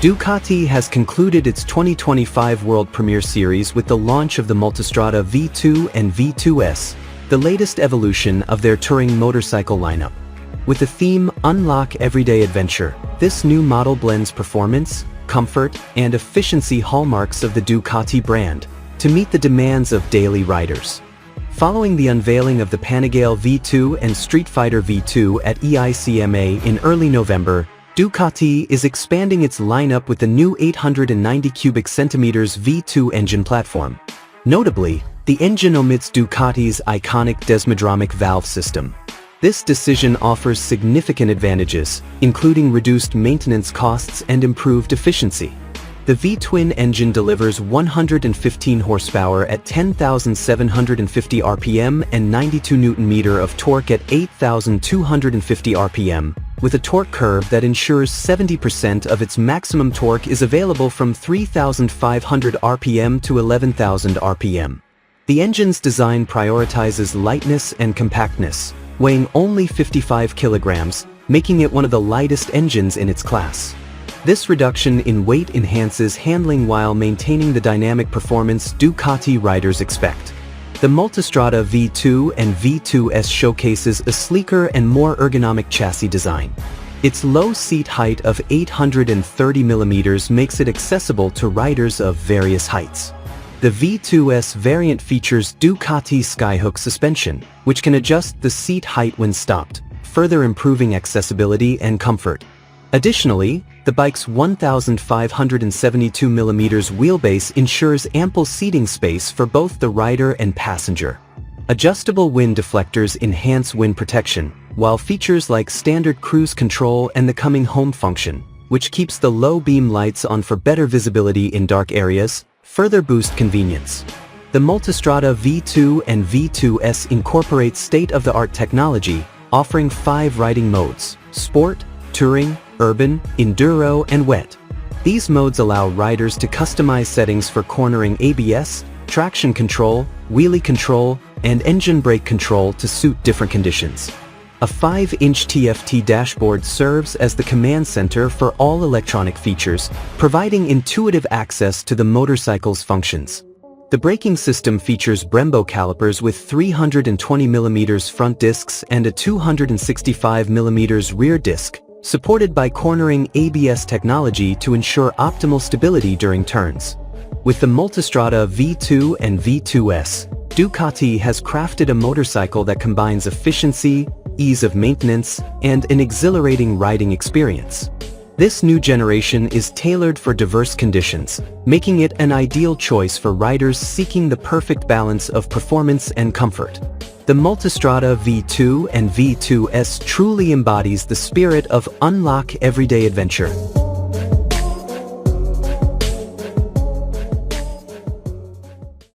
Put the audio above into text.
Ducati has concluded its 2025 World Premiere Series with the launch of the Multistrada V2 and V2S, the latest evolution of their touring motorcycle lineup. With the theme Unlock Everyday Adventure, this new model blends performance, comfort, and efficiency hallmarks of the Ducati brand to meet the demands of daily riders. Following the unveiling of the Panigale V2 and Street Fighter V2 at EICMA in early November, Ducati is expanding its lineup with the new 890 cubic centimeters V2 engine platform. Notably, the engine omits Ducati's iconic Desmodromic valve system. This decision offers significant advantages, including reduced maintenance costs and improved efficiency. The V-twin engine delivers 115 horsepower at 10,750 RPM and 92 Nm of torque at 8,250 RPM, with a torque curve that ensures 70% of its maximum torque is available from 3,500 RPM to 11,000 RPM. The engine's design prioritizes lightness and compactness, weighing only 55 kilograms, making it one of the lightest engines in its class. This reduction in weight enhances handling while maintaining the dynamic performance Ducati riders expect. The Multistrada V2 and V2S showcases a sleeker and more ergonomic chassis design. Its low seat height of 830 mm makes it accessible to riders of various heights. The V2S variant features Ducati Skyhook suspension, which can adjust the seat height when stopped, further improving accessibility and comfort. Additionally, the bike's 1,572 mm wheelbase ensures ample seating space for both the rider and passenger. Adjustable wind deflectors enhance wind protection, while features like standard cruise control and the coming home function, which keeps the low beam lights on for better visibility in dark areas, further boost convenience. The Multistrada V2 and V2S incorporate state-of-the-art technology, offering 5 riding modes: Sport, Touring, Urban, Enduro, and Wet. These modes allow riders to customize settings for cornering ABS, traction control, wheelie control, and engine brake control to suit different conditions. A 5-inch TFT dashboard serves as the command center for all electronic features, providing intuitive access to the motorcycle's functions. The braking system features Brembo calipers with 320 mm front discs and a 265 mm rear disc, supported by cornering ABS technology to ensure optimal stability during turns. With the Multistrada V2 and V2S, Ducati has crafted a motorcycle that combines efficiency, ease of maintenance, and an exhilarating riding experience. This new generation is tailored for diverse conditions, making it an ideal choice for riders seeking the perfect balance of performance and comfort. The Multistrada V2 and V2S truly embodies the spirit of Unlock Everyday Adventure.